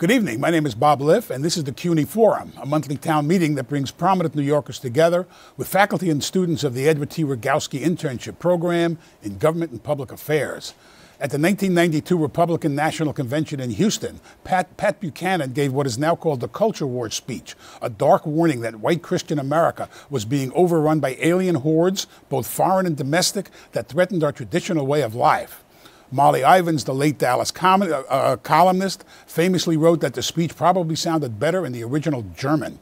Good evening. My name is Bob Liff, and this is the CUNY Forum, a monthly town meeting that brings prominent New Yorkers together with faculty and students of the Edward T. Rogowski Internship Program in Government and Public Affairs. At the 1992 Republican National Convention in Houston, Pat Buchanan gave what is now called the Culture War speech, a dark warning that white Christian America was being overrun by alien hordes, both foreign and domestic, that threatened our traditional way of life. Molly Ivins, the late Dallas columnist, famously wrote that the speech probably sounded better in the original German.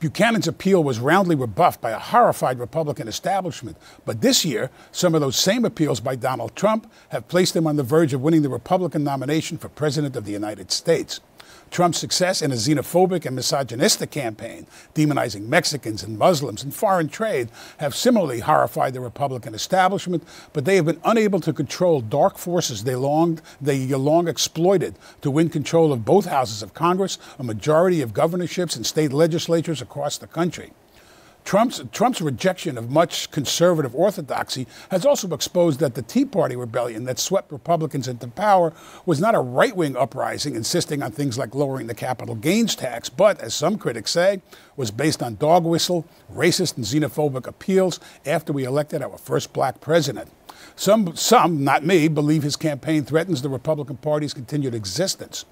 Buchanan's appeal was roundly rebuffed by a horrified Republican establishment. But this year, some of those same appeals by Donald Trump have placed him on the verge of winning the Republican nomination for President of the United States. Trump's success in a xenophobic and misogynistic campaign, demonizing Mexicans and Muslims and foreign trade, have similarly horrified the Republican establishment, but they have been unable to control dark forces they long exploited to win control of both houses of Congress, a majority of governorships and state legislatures across the country. Trump's rejection of much conservative orthodoxy has also exposed that the Tea Party rebellion that swept Republicans into power was not a right-wing uprising insisting on things like lowering the capital gains tax, but, as some critics say, was based on dog whistle, racist and xenophobic appeals after we elected our first black president. Some, not me, believe his campaign threatens the Republican Party's continued existence.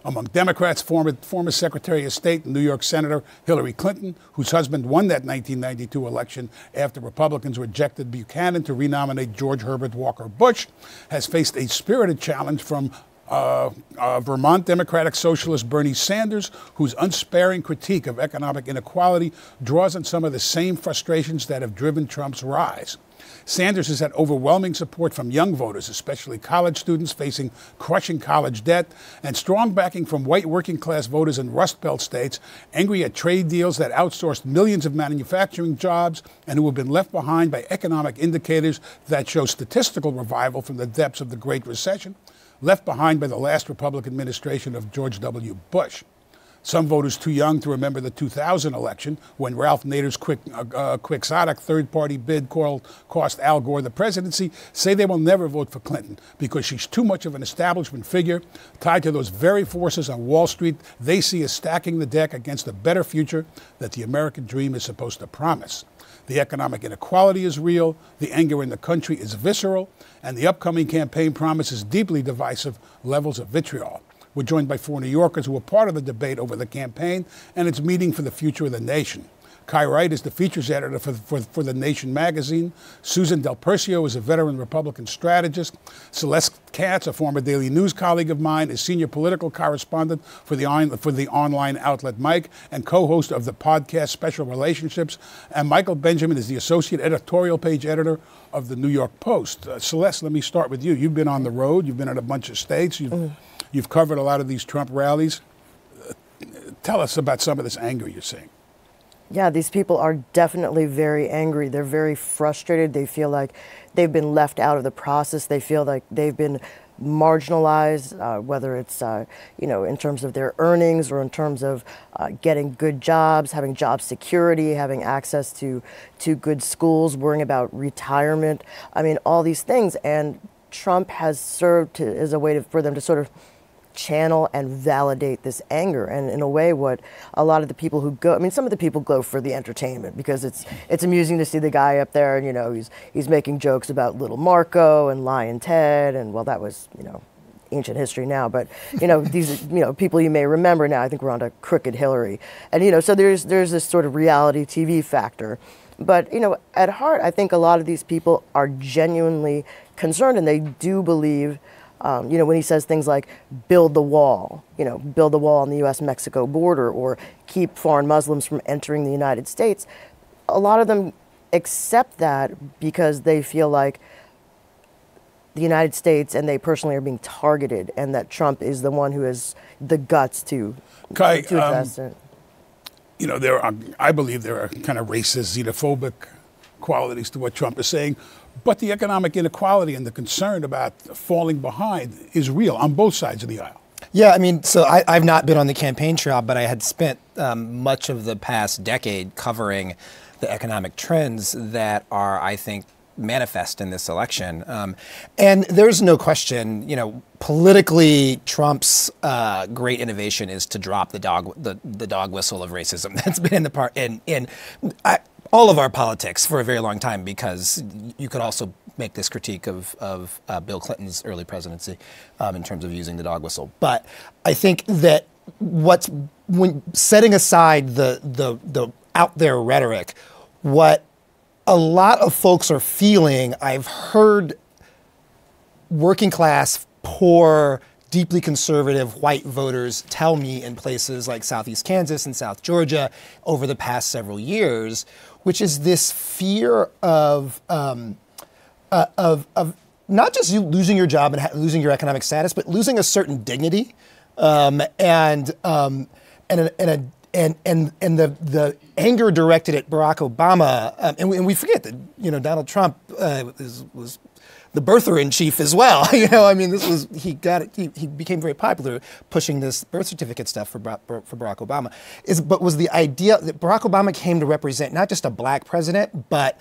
Among Democrats, former Secretary of State and New York Senator Hillary Clinton, whose husband won that 1992 election after Republicans rejected Buchanan to renominate George Herbert Walker Bush, has faced a spirited challenge from Vermont Democratic Socialist Bernie Sanders, whose unsparing critique of economic inequality draws on some of the same frustrations that have driven Trump's rise. Sanders has had overwhelming support from young voters, especially college students facing crushing college debt, and strong backing from white working-class voters in Rust Belt states, angry at trade deals that outsourced millions of manufacturing jobs and who have been left behind by economic indicators that show statistical revival from the depths of the Great Recession, left behind by the last Republican administration of George W. Bush. Some voters too young to remember the 2000 election, when Ralph Nader's quixotic third-party bid cost Al Gore the presidency, say they will never vote for Clinton because she's too much of an establishment figure tied to those very forces on Wall Street they see as stacking the deck against a better future that the American dream is supposed to promise. The economic inequality is real, the anger in the country is visceral, and the upcoming campaign promises deeply divisive levels of vitriol. We're joined by four New Yorkers who were part of the debate over the campaign and its meaning for the future of the nation. Kai Wright is the features editor for The Nation magazine. Susan Del Percio is a veteran Republican strategist. Celeste Katz, a former Daily News colleague of mine, is senior political correspondent for the online outlet Mike and co-host of the podcast Special Relationships. And Michael Benjamin is the associate editorial page editor of the New York Post. Celeste, let me start with you. You've been on the road. You've been in a bunch of states. You've covered a lot of these Trump rallies. Tell us about some of this anger you're seeing. Yeah, these people are definitely very angry. They're very frustrated. They feel like they've been left out of the process. They feel like they've been marginalized, whether it's, in terms of their earnings or in terms of getting good jobs, having job security, having access to good schools, worrying about retirement. I mean, all these things. And Trump has served as a way for them to sort of channel and validate this anger. And in a way, what a lot of the people who go, some of the people go for the entertainment because it's amusing to see the guy up there and, he's making jokes about Little Marco and Lion Ted. And well, that was, ancient history now, but these people you may remember now. I think we're on to Crooked Hillary. And so there's this sort of reality TV factor. But at heart, I think a lot of these people are genuinely concerned, and they do believe when he says things like build the wall, build the wall on the U.S.-Mexico border or keep foreign Muslims from entering the United States, a lot of them accept that because they feel like the United States and they personally are being targeted and that Trump is the one who has the guts to address it. I believe there are kind of racist, xenophobic qualities to what Trump is saying. But the economic inequality and the concern about falling behind is real on both sides of the aisle. Yeah, so I've not been on the campaign trail, but I had spent much of the past decade covering the economic trends that are, I think, manifest in this election. And there's no question, politically, Trump's great innovation is to drop the dog whistle of racism that's been in all of our politics for a very long time, because you could also make this critique of Bill Clinton's early presidency in terms of using the dog whistle. But I think that when setting aside the out there rhetoric, what a lot of folks are feeling, I've heard working class, poor, deeply conservative white voters tell me in places like Southeast Kansas and South Georgia over the past several years, which is this fear of not just you losing your job and losing your economic status, but losing a certain dignity, and the anger directed at Barack Obama, and we forget that Donald Trump was the birther in chief as well. He became very popular pushing this birth certificate stuff for Barack Obama. Was the idea that Barack Obama came to represent not just a black president, but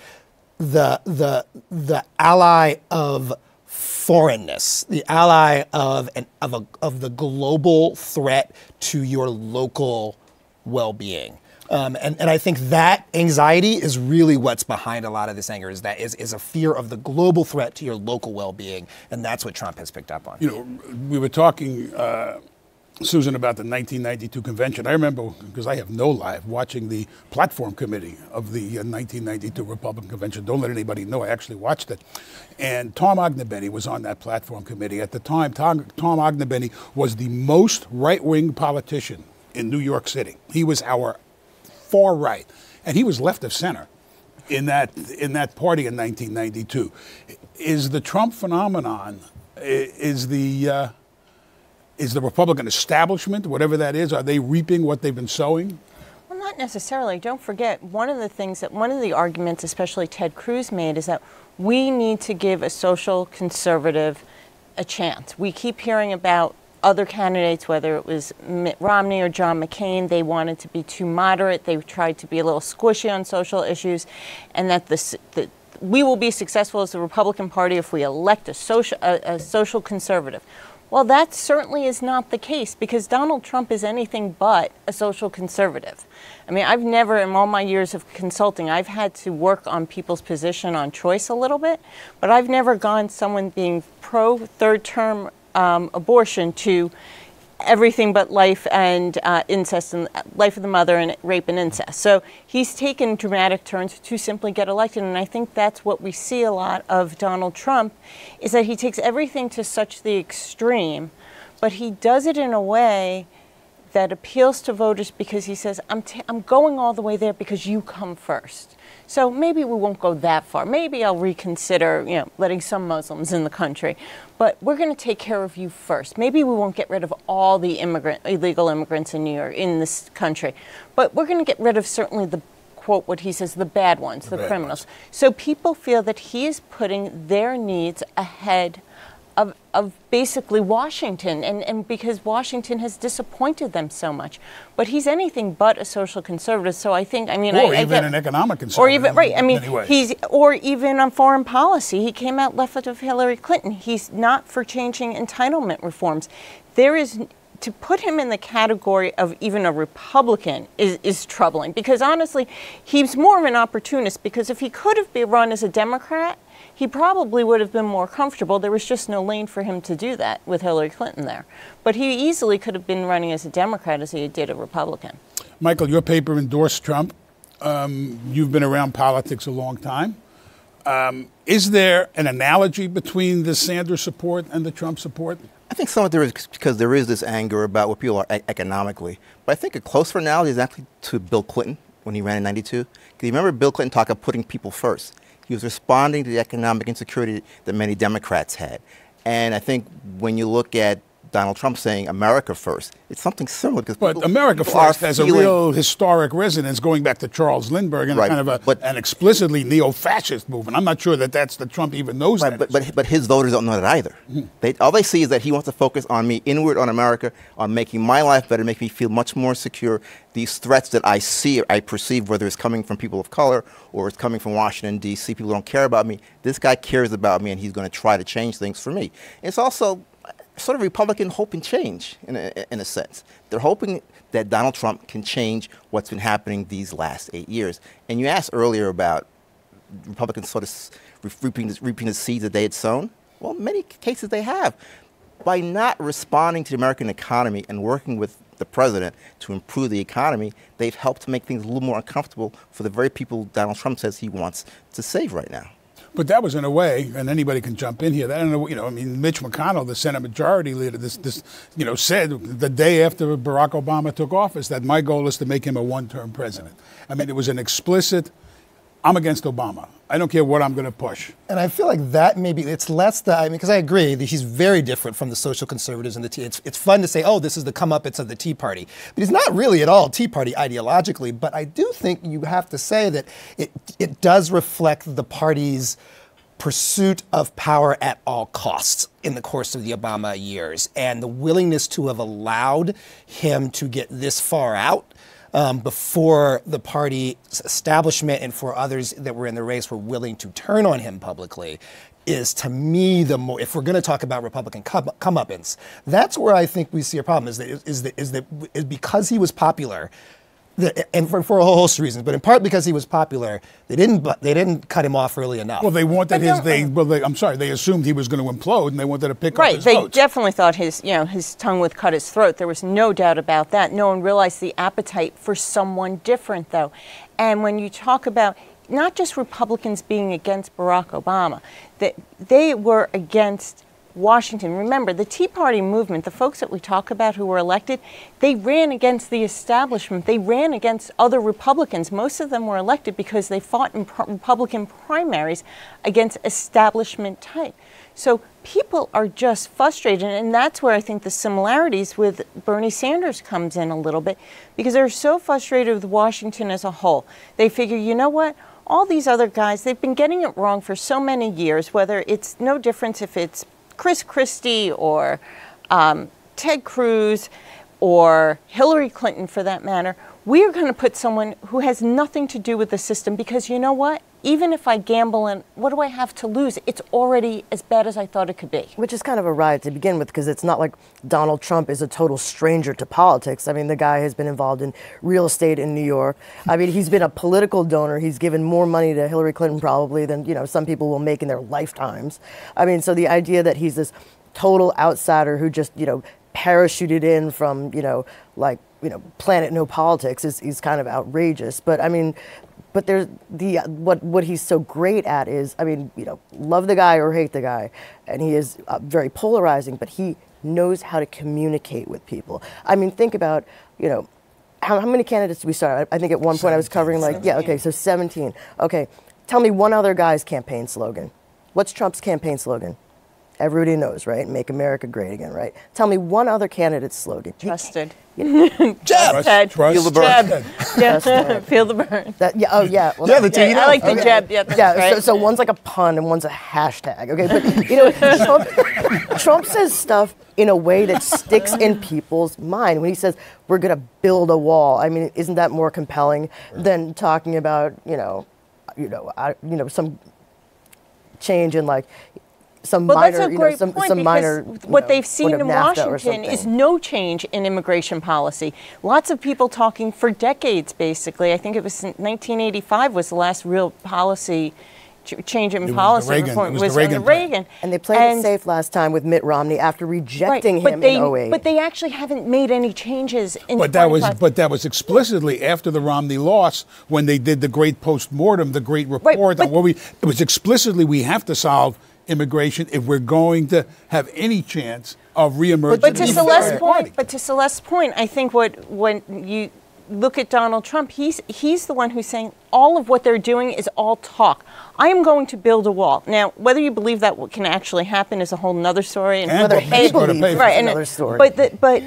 the ally of foreignness, the ally of the global threat to your local well-being. And I think that anxiety is really what's behind a lot of this anger, is a fear of the global threat to your local well-being, and that's what Trump has picked up on. We were talking, Susan, about the 1992 convention. I remember, because I have no life, watching the platform committee of the 1992 Republican convention. Don't let anybody know I actually watched it. And Tom Ognebenny was on that platform committee. At the time, Tom Ognebenny was the most right-wing politician in New York City. He was our far right, and he was left of center in that party in 1992. Is the Trump phenomenon, is the Republican establishment, whatever that is, are they reaping what they've been sowing? Well, not necessarily. Don't forget, one of the arguments, especially Ted Cruz made, is that we need to give a social conservative a chance. We keep hearing about other candidates, whether it was Mitt Romney or John McCain, they wanted to be too moderate. They tried to be a little squishy on social issues, and that we will be successful as the Republican Party if we elect a social conservative. Well, that certainly is not the case, because Donald Trump is anything but a social conservative. I mean, I've never, in all my years of consulting, I've had to work on people's position on choice a little bit, but I've never gone someone being pro third-term abortion to everything but life and incest, and life of the mother, and rape and incest. So he's taken dramatic turns to simply get elected, and I think that's what we see a lot of Donald Trump, is that he takes everything to such the extreme, but he does it in a way that appeals to voters, because he says, I'm going all the way there because you come first. So maybe we won't go that far. Maybe I'll reconsider, letting some Muslims in the country. But we're going to take care of you first. Maybe we won't get rid of all the illegal immigrants in New York, in this country. But we're going to get rid of certainly the, quote, what he says, the bad ones, the criminals. So people feel that he is putting their needs ahead of basically Washington, and because Washington has disappointed them so much. But he's anything but a social conservative, so I think, or even an economic conservative. Or even on foreign policy. He came out left of Hillary Clinton. He's not for changing entitlement reforms. To put him in the category of even a Republican is troubling, because honestly, he's more of an opportunist, because if he could have been run as a Democrat, he probably would have been more comfortable. There was just no lane for him to do that with Hillary Clinton there. But he easily could have been running as a Democrat as he did a Republican. Michael, your paper endorsed Trump. You've been around politics a long time. Is there an analogy between the Sanders support and the Trump support? I think some of there is, because there is this anger about what people are economically. But I think a closer analogy is actually to Bill Clinton when he ran in '92. Because you remember Bill Clinton talked about putting people first. He was responding to the economic insecurity that many Democrats had. And I think when you look at Donald Trump saying America first. It's something similar because But America First has a real historic resonance going back to Charles Lindbergh and kind of an explicitly neo-fascist movement. I'm not sure that's the Trump even knows that. But his voters don't know that either. All they see is that he wants to focus on me, inward on America, on making my life better, make me feel much more secure. These threats that I see, I perceive, whether it's coming from people of color or it's coming from Washington, D.C., people don't care about me. This guy cares about me, and he's going to try to change things for me. It's also sort of Republican hope and change in a sense. They're hoping that Donald Trump can change what's been happening these last 8 years. And you asked earlier about Republicans sort of reaping the seeds that they had sown. Well, in many cases they have. By not responding to the American economy and working with the president to improve the economy, they've helped to make things a little more uncomfortable for the very people Donald Trump says he wants to save right now. But that was in a way, and anybody can jump in here. That, I mean, Mitch McConnell, the Senate Majority Leader, said the day after Barack Obama took office that my goal is to make him a one-term president. I mean, it was an explicit, I'm against Obama. I don't care what I'm going to push. And I feel like that maybe it's less because I agree that he's very different from the social conservatives and the Tea. It's fun to say, oh, this is the comeuppance of the Tea Party. But he's not really at all Tea Party ideologically. But I do think you have to say that it does reflect the party's pursuit of power at all costs in the course of the Obama years and the willingness to have allowed him to get this far out before the party establishment and for others that were in the race were willing to turn on him publicly is, to me, the more, if we're going to talk about Republican comeuppance, that's where I think we see a problem, is that because he was popular, and for a whole host of reasons, but in part because he was popular, they didn't cut him off early enough. Well, they wanted they assumed he was going to implode, and they wanted to pick up his Right, votes. they definitely thought his tongue would cut his throat. There was no doubt about that. No one realized the appetite for someone different, though. And when you talk about not just Republicans being against Barack Obama, that they were against Washington. Remember, the Tea Party movement, the folks that we talk about who were elected, they ran against the establishment. They ran against other Republicans. Most of them were elected because they fought in Republican primaries against establishment type. So people are just frustrated, and that's where I think the similarities with Bernie Sanders comes in a little bit, because they're so frustrated with Washington as a whole. They figure, you know what? All these other guys, they've been getting it wrong for so many years, whether it's no difference if it's Chris Christie or Ted Cruz or Hillary Clinton, for that matter. We are going to put someone who has nothing to do with the system, because you know what? Even if I gamble, and what do I have to lose? It's already as bad as I thought it could be. Which is kind of a riot to begin with, because it's not like Donald Trump is a total stranger to politics. I mean, the guy has been involved in real estate in New York. I mean, he's been a political donor. He's given more money to Hillary Clinton probably than, some people will make in their lifetimes. I mean, so the idea that he's this total outsider who just, parachuted in from, Planet No Politics is kind of outrageous. But I mean, but there's what he's so great at is, love the guy or hate the guy, and he is very polarizing, but he knows how to communicate with people. I mean, think about, how many candidates did we start? I think at one point I was covering 17. Okay, tell me one other guy's campaign slogan. What's Trump's campaign slogan? Everybody knows, right? Make America great again, right? Tell me one other candidate's slogan. Trusted. Trust. Feel the burn. Yeah, feel the burn. Well, I like the jab. Yeah, right. So one's like a pun and one's a hashtag. Okay, but Trump says stuff in a way that sticks in people's mind. When he says we're going to build a wall, I mean, isn't that more compelling than talking about some change in some well, minor, that's a great point, some minor. What they've seen in NAFTA Washington is no change in immigration policy. Lots of people talking for decades, basically. I think it was 1985 was the last real policy change in policy reform. It was the Reagan. And they played it safe last time with Mitt Romney after rejecting him in 08. But they actually haven't made any changes in But that was explicitly after the Romney loss, when they did the great post-mortem, the great report. It was explicitly, we have to solve immigration if we're going to have any chance of reemerging. But to Celeste's point, I think look at Donald Trump, he's the one who's saying all of what they're doing is all talk. I am going to build a wall. Now, whether you believe that what can actually happen is a whole nother story, and whether he believes is right, another story. But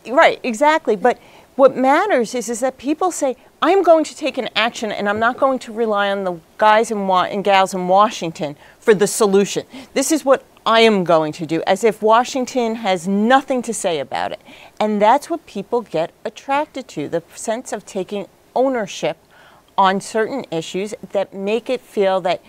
right, exactly. But what matters is that people say, I'm going to take an action, and I'm not going to rely on the guys and gals in Washington for the solution. This is what I am going to do, as if Washington has nothing to say about it. And that's what people get attracted to, the sense of taking ownership on certain issues that make it feel that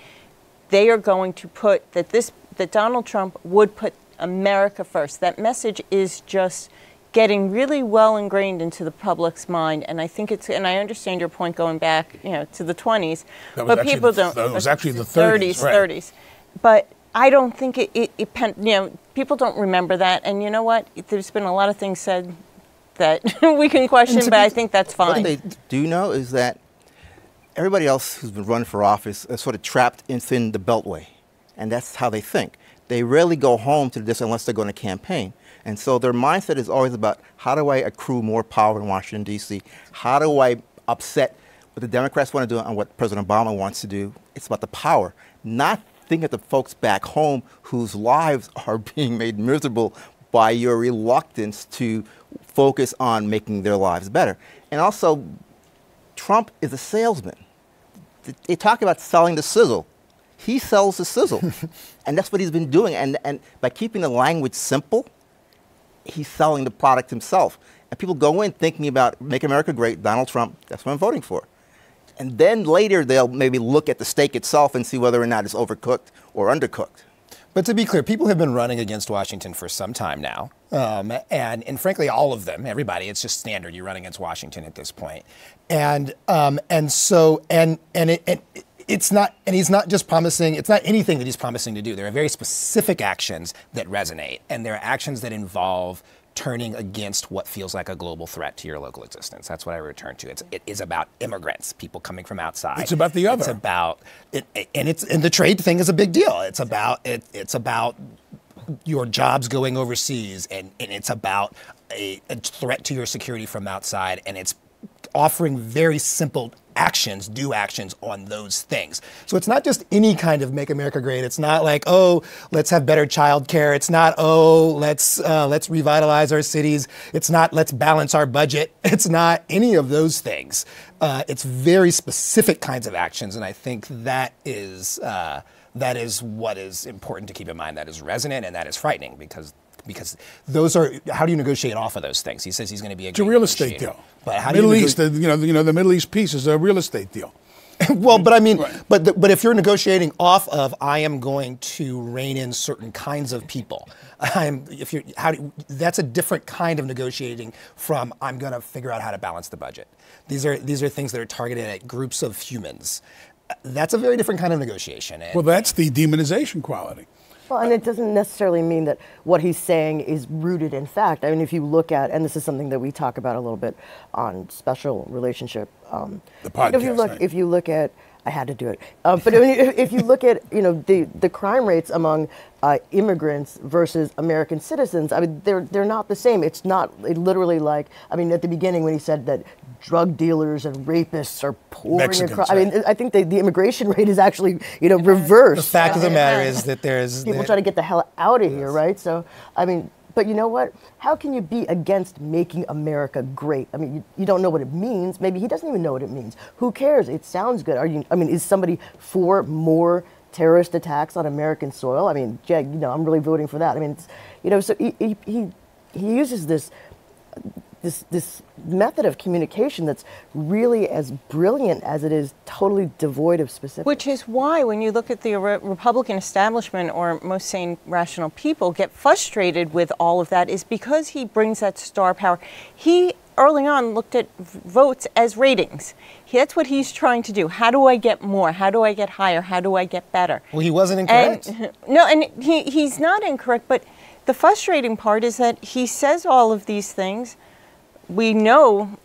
they are going to put, that Donald Trump would put America first. That message is just getting really well ingrained into the public's mind, and I think and I understand your point going back, to the 20s, but people don't. That was actually the 30s, right. 30s, but I don't think people don't remember that, and you know what? There's been a lot of things said that we can question, but I think that's fine. What they do know is that everybody else who's been running for office is sort of trapped within the Beltway, and that's how they think. They rarely go home to this unless they're going to campaign. And so their mindset is always about, how do I accrue more power in Washington, D.C.? How do I upset what the Democrats want to do and what President Obama wants to do? It's about the power, not think of the folks back home whose lives are being made miserable by your reluctance to focus on making their lives better. And also, Trump is a salesman. They talk about selling the sizzle. He sells the sizzle. And that's what he's been doing. And by keeping the language simple, he's selling the product himself. And people go in thinking about Make America Great, Donald Trump, that's what I'm voting for. And then later they'll maybe look at the steak itself and see whether or not it's overcooked or undercooked. But to be clear, people have been running against Washington for some time now. And frankly, all of them, everybody, it's just standard. You run against Washington at this point. It's not, and he's not just promising, it's not anything that he's promising to do. There are very specific actions that resonate, and there are actions that involve turning against what feels like a global threat to your local existence. That's what I return to. It is about immigrants, people coming from outside. It's about the other. It's about, and the trade thing is a big deal. It's about your jobs going overseas, and it's about a threat to your security from outside, and it's offering very simple actions on those things. So it's not just any kind of Make America Great. It's not like, oh, let's have better child care. It's not, oh, let's revitalize our cities. It's not, let's balance our budget. It's not any of those things. It's very specific kinds of actions, and I think that is what is important to keep in mind. That is resonant and that is frightening because those are, how do you negotiate off of those things? He says he's going to be a real estate deal. But how Middle East, the Middle East piece is a real estate deal. Well, but I mean, right. but if you're negotiating off of, I am going to rein in certain kinds of people. That's a different kind of negotiating from, I'm going to figure out how to balance the budget. These are things that are targeted at groups of humans. That's a very different kind of negotiation. Well, that's the demonization quality. Well, and it doesn't necessarily mean that what he's saying is rooted in fact. I mean, if you look at, and this is something that we talk about a little bit on Special Relationship. The podcast. If you look at, I had to do it. But I mean, if you look at, the crime rates among immigrants versus American citizens, I mean, they're not the same. It's not literally like, I mean, at the beginning when he said that drug dealers and rapists are pouring across. Right. I mean, I think the immigration rate is actually, reversed. The fact of the matter is that people trying to get the hell out of here, right? So, I mean, but you know what? How can you be against making America great? I mean, you don't know what it means. Maybe he doesn't even know what it means. Who cares? It sounds good. Is somebody for more terrorist attacks on American soil? I mean, I'm really voting for that. I mean, so he uses this method of communication that's really as brilliant as it is totally devoid of specifics. Which is why when you look at the Republican establishment, or most sane, rational people get frustrated with all of that, is because he brings that star power. He early on looked at votes as ratings. That's what he's trying to do. How do I get more? How do I get higher? How do I get better? Well, he wasn't incorrect. And he's not incorrect, but the frustrating part is that he says all of these things. We know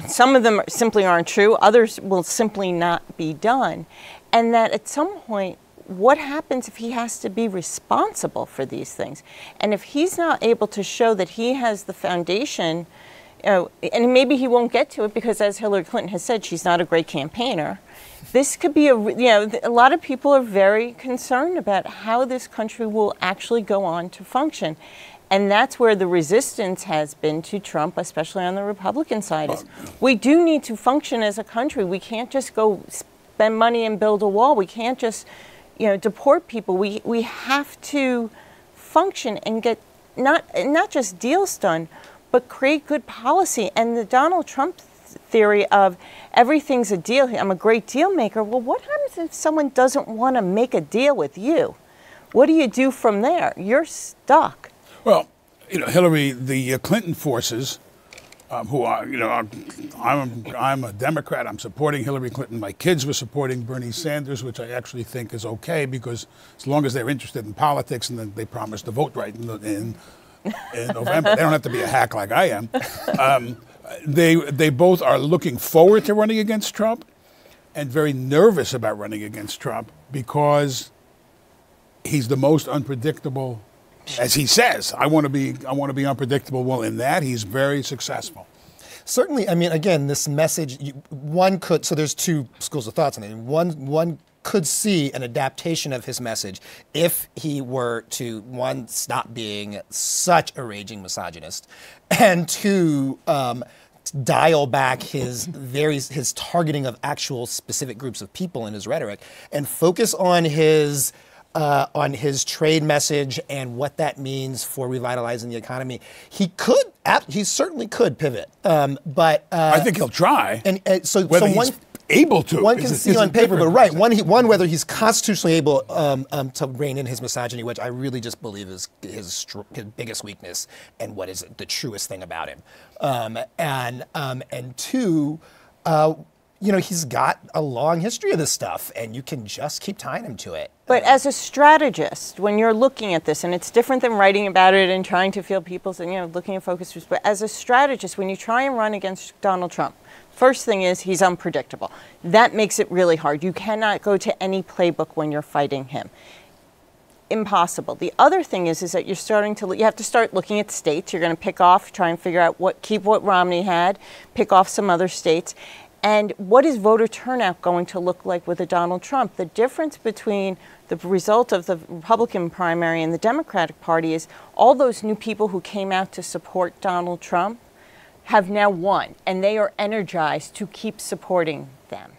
some of them simply aren't true. Others will simply not be done. And that at some point, what happens if he has to be responsible for these things? And if he's not able to show that he has the foundation and maybe he won't get to it because, as Hillary Clinton has said, she's not a great campaigner. This could be a lot of people are very concerned about how this country will actually go on to function. And that's where the resistance has been to Trump, especially on the Republican side. Is we do need to function as a country. We can't just go spend money and build a wall. We can't just, deport people. We have to function and get not just deals done, but create good policy. And the Donald Trump theory of everything's a deal. I'm a great deal maker. Well, what happens if someone doesn't want to make a deal with you? What do you do from there? You're stuck. Well, Hillary, the Clinton forces, who are, I'm a Democrat. I'm supporting Hillary Clinton. My kids were supporting Bernie Sanders, which I actually think is okay because as long as they're interested in politics and then they promise to vote right in November, they don't have to be a hack like I am. They both are looking forward to running against Trump and very nervous about running against Trump because he's the most unpredictable. As he says, I want to be unpredictable. Well, in that, he's very successful. Certainly, I mean, again, this message, so there's two schools of thoughts on it. One could see an adaptation of his message if he were to, one, stop being such a raging misogynist, and two, dial back his targeting of actual specific groups of people in his rhetoric and focus on his trade message and what that means for revitalizing the economy. He certainly could pivot, but I think he'll try. And so whether one he's able to, one can see on paper, but right, one whether he's constitutionally able to rein in his misogyny, which I really just believe is his biggest weakness and what is the truest thing about him, and two. He's got a long history of this stuff, and you can just keep tying him to it. But as a strategist, when you're looking at this, and it's different than writing about it and trying to feel people's, looking at focus groups, but as a strategist, when you try and run against Donald Trump, first thing is he's unpredictable. That makes it really hard. You cannot go to any playbook when you're fighting him. Impossible. The other thing is that you have to start looking at states. You're going to pick off, try and figure out keep what Romney had, pick off some other states. And what is voter turnout going to look like with a Donald Trump? The difference between the result of the Republican primary and the Democratic Party is all those new people who came out to support Donald Trump have now won, and they are energized to keep supporting them.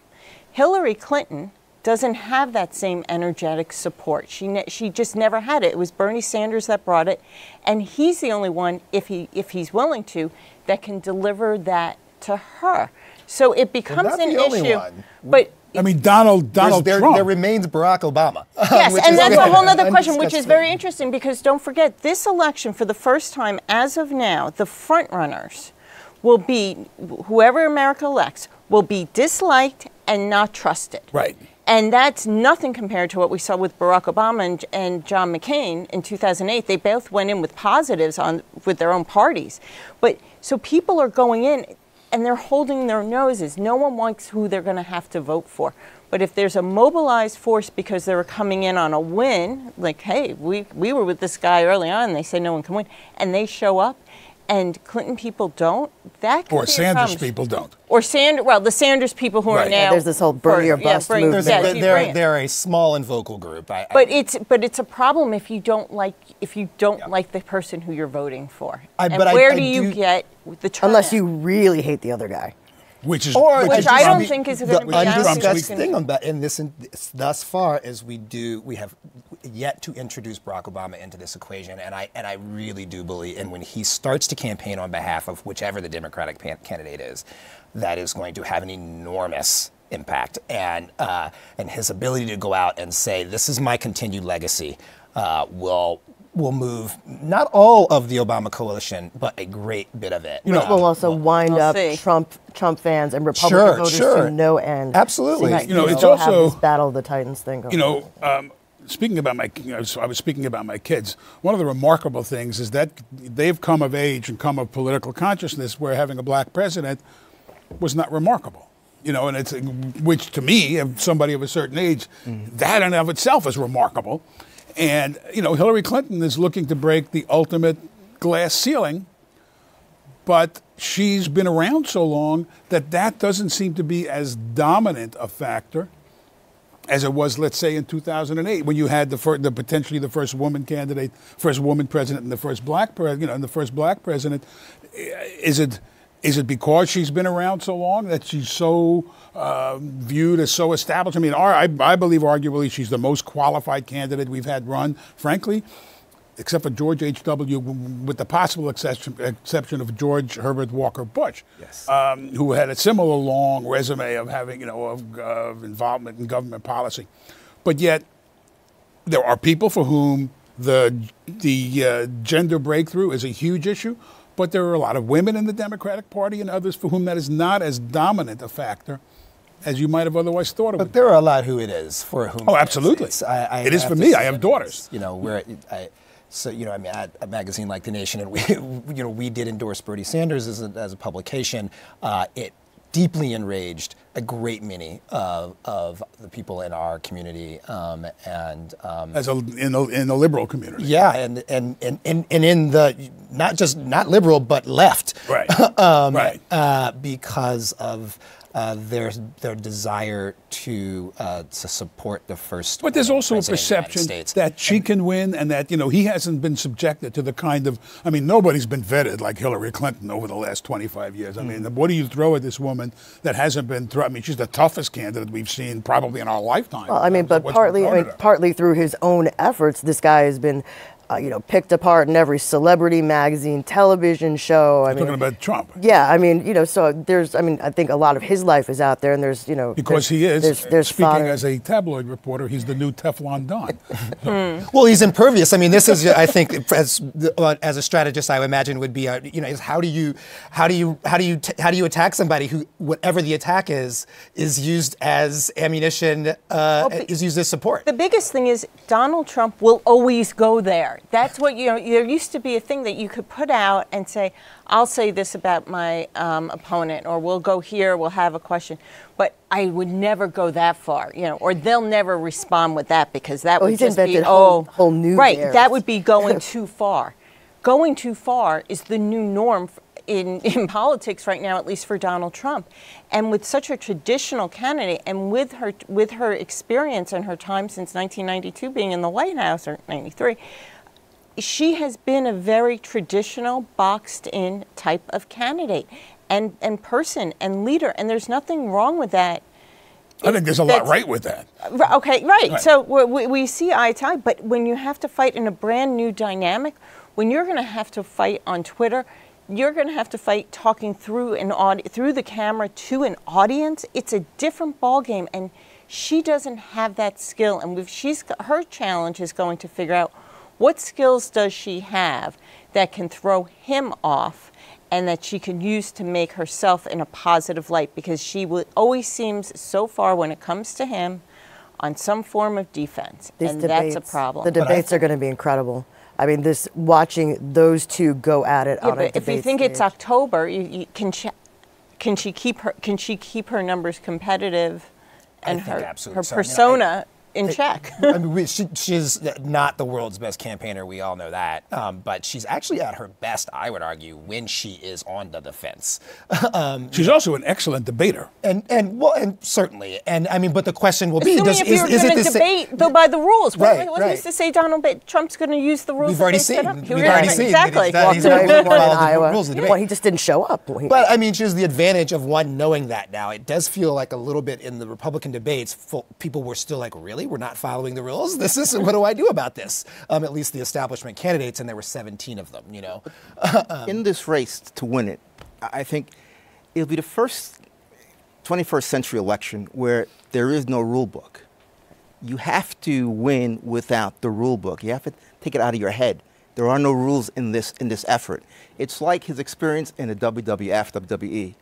Hillary Clinton doesn't have that same energetic support. She just never had it. It was Bernie Sanders that brought it, and he's the only one, if he's willing to, that can deliver that to her. So it becomes an issue. But I mean, Donald Trump. There remains Barack Obama. Yes, and that's a whole other question, which is very interesting because don't forget, this election, for the first time as of now, the front runners will be, whoever America elects, will be disliked and not trusted. Right. And that's nothing compared to what we saw with Barack Obama and John McCain in 2008. They both went in with positives with their own parties. But so people are going in and they're holding their noses. No one wants who they're going to have to vote for. But if there's a mobilized force because they were coming in on a win, like, hey, we were with this guy early on, and they say no one can win, and they show up, and Clinton people don't, that could or be Sanders people don't. Or the Sanders people who are now. Yeah, there's this whole Bernie or bust movement. They're a small and vocal group. But it's a problem if you don't like the person who you're voting for. Where do you get the turnout? Unless you really hate the other guy. Which I don't think is going to be the undiscussed thing on that. And thus far as we have yet to introduce Barack Obama into this equation, and I really do believe, and when he starts to campaign on behalf of whichever the Democratic candidate is, that is going to have an enormous impact, and his ability to go out and say, "This is my continued legacy," will move not all of the Obama coalition, but a great bit of it. It will also wind up Trump fans and Republican voters to no end. Absolutely. So it's also have this battle of the Titans thing going. I was speaking about my kids. One of the remarkable things is that they've come of age and come of political consciousness where having a black president was not remarkable. And which to me, if somebody of a certain age, that in and of itself is remarkable. And, Hillary Clinton is looking to break the ultimate glass ceiling, but she's been around so long that that doesn't seem to be as dominant a factor as it was, let's say, in 2008, when you had potentially the first woman candidate, first woman president, and the first black president. Is it because she's been around so long that she's so viewed as so established? I mean, I believe arguably she's the most qualified candidate we've had run, frankly, except for George H.W., with the possible exception of George Herbert Walker Bush, yes. Who had a similar long resume of having, of involvement in government policy. But yet, there are people for whom the gender breakthrough is a huge issue, but there are a lot of women in the Democratic Party and others for whom that is not as dominant a factor as you might have otherwise thought it would. But there are a lot who it is, for whom. Oh, absolutely. It is for me. I have daughters. So, I mean, at a magazine like The Nation, and we did endorse Bernie Sanders as a publication. It deeply enraged a great many of the people in our community, in the liberal community. Yeah, and in the not liberal but left, right, right, because of their desire to support the first. But there's also a perception that she can win, and that he hasn't been subjected to the kind of. I mean, nobody's been vetted like Hillary Clinton over the last 25 years. I mean, what do you throw at this woman that hasn't been through? I mean, she's the toughest candidate we've seen probably in our lifetime. Well, I mean, but partly through his own efforts, this guy has been. Picked apart in every celebrity magazine, television show. You're talking about Trump. Yeah, I mean, so there's, I think a lot of his life is out there, and there's, because he is there's speaking as a tabloid reporter, he's the new Teflon Don. Well, he's impervious. I mean, this is, I think, as a strategist, I would imagine would be, is how do you attack somebody who, whatever the attack is used as ammunition, is used as support. The biggest thing is Donald Trump will always go there. That's what, there used to be a thing that you could put out and say, I'll say this about my opponent, or we'll go here, we'll have a question. But I would never go that far, or they'll never respond with that because that would just be, whole new right, layers. that would be going too far. Going too far is the new norm in politics right now, at least for Donald Trump. And with such a traditional candidate, and with her experience and her time since 1992 being in the White House, or 93, she has been a very traditional, boxed-in type of candidate and person and leader, and there's nothing wrong with that. I think there's a lot right with that. Okay, right. So we see eye to eye, but when you have to fight in a brand new dynamic, when you're going to have to fight on Twitter, you're going to have to fight talking through through the camera to an audience. It's a different ballgame, and she doesn't have that skill. And her challenge is going to figure out what skills does she have that can throw him off and that she can use to make herself in a positive light, because she always seems so far when it comes to him on some form of defense, and that's a problem. The debates are going to be incredible. I mean, watching those two go at it on a debate if you think stage. it's October, can she keep her numbers competitive and her persona in check? I mean, she's not the world's best campaigner. We all know that. But she's actually at her best, I would argue, when she is on the defense. She's also an excellent debater. And certainly. And I mean, but the question will be, is it this debate though by the rules? Right, what is to say Donald Trump's going to use the rules? We've already seen. Exactly. He's Iowa. Well, he just didn't show up. But I mean, she has the advantage of one knowing that now. It does feel like a little bit in the Republican debates, people were still like, really? We're not following the rules? What do I do about this? At least the establishment candidates, and there were 17 of them, In this race to win it, I think it'll be the first 21st century election where there is no rule book. You have to win without the rule book. You have to take it out of your head. There are no rules in this effort. It's like his experience in the WWF, WWE.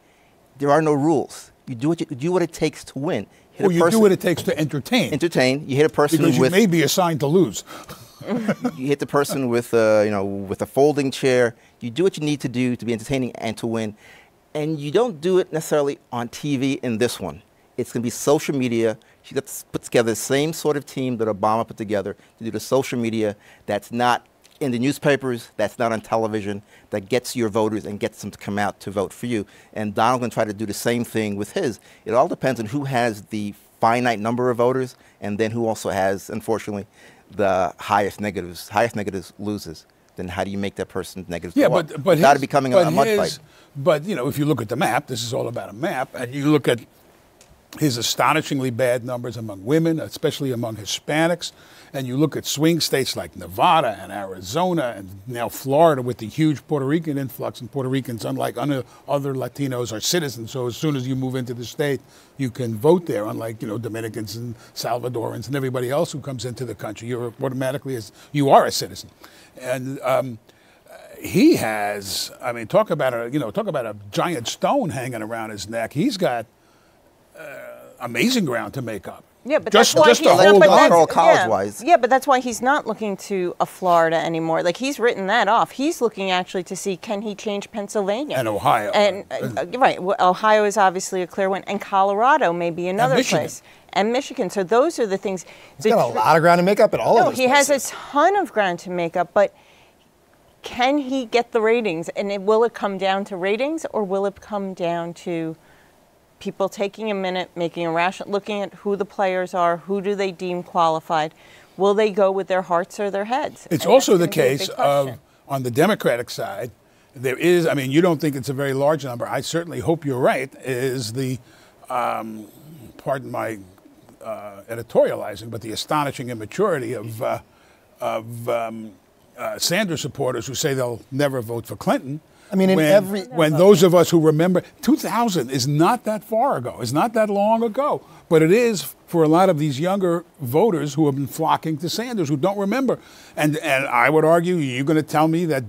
There are no rules. You do what it takes to win. Or you do what it takes to entertain. Entertain. You hit a person because you may be assigned to lose. You hit the person with a folding chair. You do what you need to do to be entertaining and to win. And you don't do it necessarily on TV in this one. It's going to be social media. She got to put together the same sort of team that Obama put together to do the social media that's not in the newspapers, that's not on television, that gets your voters and gets them to come out to vote for you. And Donald's going to try to do the same thing with his. It all depends on who has the finite number of voters and then who also has, unfortunately, the highest negatives. Highest negatives loses. Then how do you make that person negative? Yeah, go up but without it becoming a mud fight? But you know, if you look at the map, this is all about a map, and you look at his astonishingly bad numbers among women, especially among Hispanics, and you look at swing states like Nevada and Arizona and now Florida with the huge Puerto Rican influx, and Puerto Ricans, unlike other Latinos, are citizens. So as soon as you move into the state, you can vote there, unlike Dominicans and Salvadorans and everybody else who comes into the country. You're automatically you are a citizen, and he has. I mean, talk about a giant stone hanging around his neck. He's got amazing ground to make up. Yeah, but just that's why to hold on. Electoral college-wise. Yeah, but that's why he's not looking to a Florida anymore. Like, he's written that off. He's looking actually to see, can he change Pennsylvania? And Ohio. And right, Ohio is obviously a clear one, and Colorado may be another place. And Michigan. So those are the things. He's got a lot of ground to make up in all of those he places. has a ton of ground to make up, but can he get the ratings? And will it come down to ratings, or will it come down to people taking a minute, making a rational, looking at who the players are, who do they deem qualified? Will they go with their hearts or their heads? It's also the case of, on the Democratic side, there is, I mean, you don't think it's a very large number. I certainly hope you're right, is the, pardon my editorializing, but the astonishing immaturity of Sanders supporters who say they'll never vote for Clinton. I mean, when those of us who remember, 2000 is not that far ago. It's not that long ago. But it is for a lot of these younger voters who have been flocking to Sanders, who don't remember. And I would argue, you're going to tell me that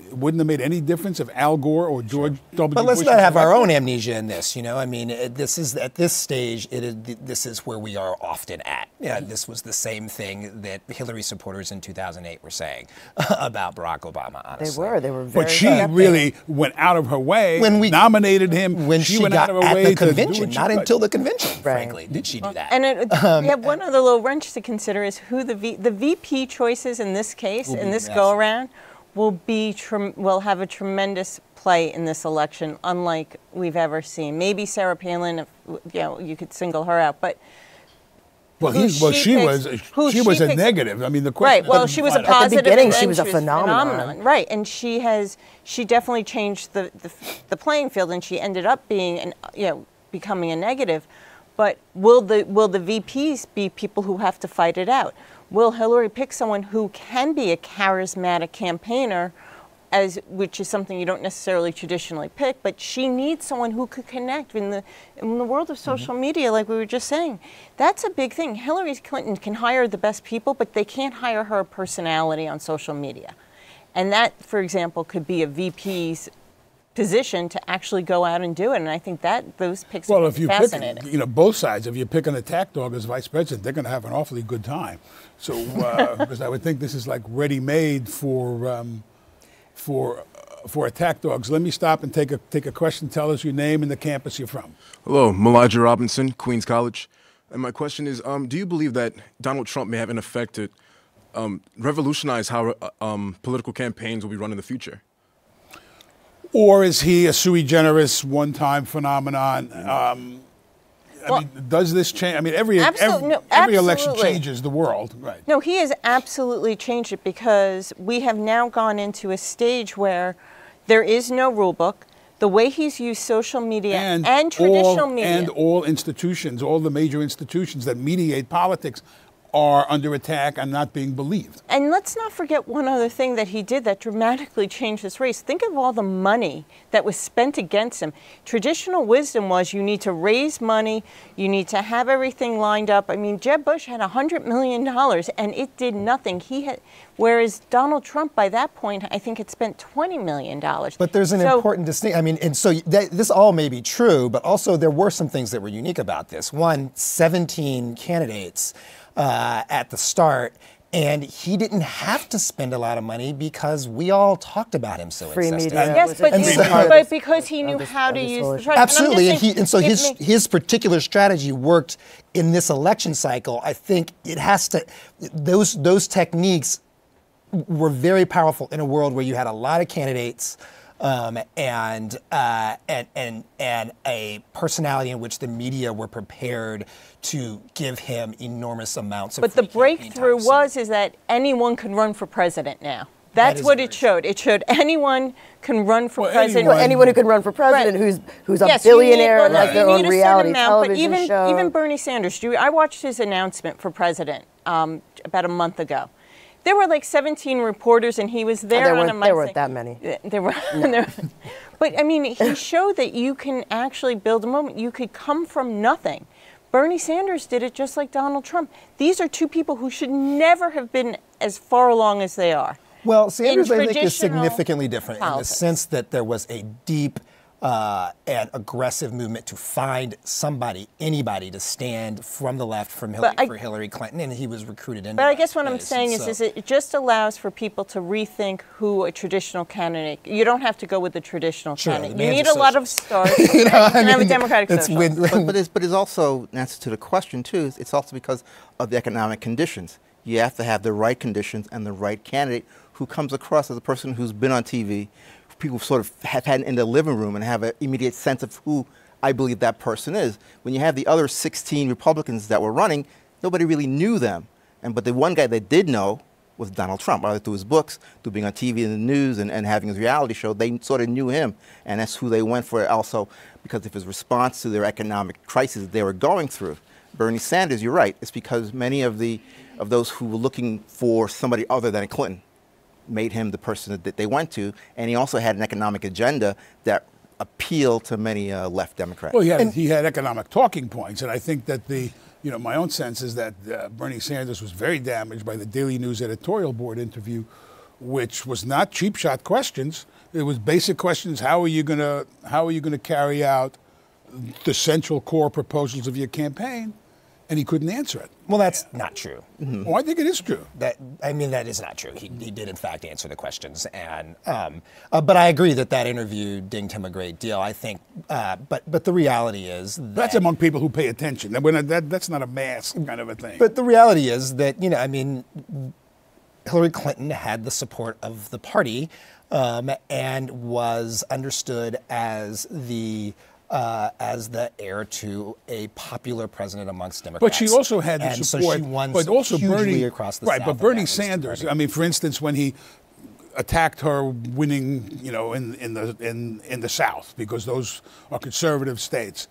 it wouldn't have made any difference if Al Gore or George W. Bush. But let's not have our own amnesia in this. I mean, this is at this stage. This is where we are often at. Yeah, this was the same thing that Hillary supporters in 2008 were saying about Barack Obama. Honestly, They were very. But she really went out of her way. When we nominated him, when she went got out of her at way the to convention, do not until the convention, Right. frankly, did she do that. And one other little wrench to consider is who the VP choices in this case, in this go around, will have a tremendous play in this election, unlike we've ever seen. Maybe Sarah Palin, you could single her out, but she was a negative. I mean, the question. Right. Well, she was a positive. At the beginning, and she was a phenomenon. Right, and she definitely changed the playing field, and she ended up being becoming a negative. But will the VPs be people who have to fight it out? Will Hillary pick someone who can be a charismatic campaigner, which is something you don't necessarily traditionally pick, but she needs someone who could connect in the world of social media, like we were just saying. That's a big thing. Hillary Clinton can hire the best people, but they can't hire her personality on social media. And that, for example, could be a VP's position to actually go out and do it. And I think that those picks are fascinating. Pick, both sides, if you pick an attack dog as vice president, they're going to have an awfully good time. So, because I would think this is like ready-made for attack dogs. Let me stop and take a question. Tell us your name and the campus you're from. Hello, Melodra Robinson, Queens College. And my question is, do you believe that Donald Trump may have in effect revolutionize how political campaigns will be run in the future? Or is he a sui generis, one-time phenomenon? I mean, does this change? I mean, every election changes the world, right? No, he has absolutely changed it, because we have now gone into a stage where there is no rule book. The way he's used social media and traditional media. And all institutions, all the major institutions that mediate politics are under attack and not being believed. And let's not forget one other thing that he did that dramatically changed this race. Think of all the money that was spent against him. Traditional wisdom was you need to raise money, you need to have everything lined up. I mean, Jeb Bush had $100 million and it did nothing. Whereas Donald Trump, by that point, I think had spent $20 million. But there's an important distinction. I mean, and so this all may be true, but also there were some things that were unique about this. One, 17 candidates at the start, and he didn't have to spend a lot of money because we all talked about him so incessantly. Yes, but because he knew how to use the strategy. Absolutely, and so his particular strategy worked in this election cycle. I think it has to, those techniques were very powerful in a world where you had a lot of candidates and a personality in which the media were prepared to give him enormous amounts of. But the breakthrough is that anyone can run for president now. That's what it showed. It showed anyone can run for president. Well, anyone who can run for president who's a billionaire and has their own reality television show. But even Bernie Sanders, I watched his announcement for president about a month ago. There were like 17 reporters, and he was there on a mic. There weren't that many. There were, but I mean, he showed that you can actually build a moment. You could come from nothing. Bernie Sanders did it just like Donald Trump. These are two people who should never have been as far along as they are. Well, Sanders, I think, is significantly different in the sense that there was a deep and aggressive movement to find anybody to stand from the left for Hillary Clinton, and he was recruited into. But I guess what I'm saying is it just allows for people to rethink who a traditional candidate. You don't have to go with the traditional candidate. You need a lot of stars. You have a Democratic socialist. But it's also an answer to the question too. It's also because of the economic conditions. You have to have the right conditions and the right candidate who comes across as a person who's been on TV, people sort of have had in their living room and have an immediate sense of who I believe that person is. When you have the other 16 Republicans that were running, nobody really knew them. But the one guy they did know was Donald Trump, either through his books, through being on TV and the news and having his reality show. They sort of knew him, and that's who they went for also because of his response to their economic crisis they were going through. Bernie Sanders, you're right, it's because many of those who were looking for somebody other than Clinton made him the person that they went to, and he also had an economic agenda that appealed to many left Democrats. Well, he had economic talking points, and I think that my own sense is that Bernie Sanders was very damaged by the Daily News editorial board interview, which was not cheap shot questions. It was basic questions: how are you going to carry out the central core proposals of your campaign? And he couldn't answer it. Well, that's not true. Mm-hmm. Well, I think it is true. That is not true. He did, in fact, answer the questions. And but I agree that interview dinged him a great deal. I think, but the reality is that's among people who pay attention. That's not a mask kind of a thing. But the reality is that Hillary Clinton had the support of the party and was understood as the heir to a popular president amongst Democrats. But she also had the support. So she won but also hugely across the South. Right, but Bernie Sanders. I mean, for instance, when he attacked her winning, in the South, because those are conservative states,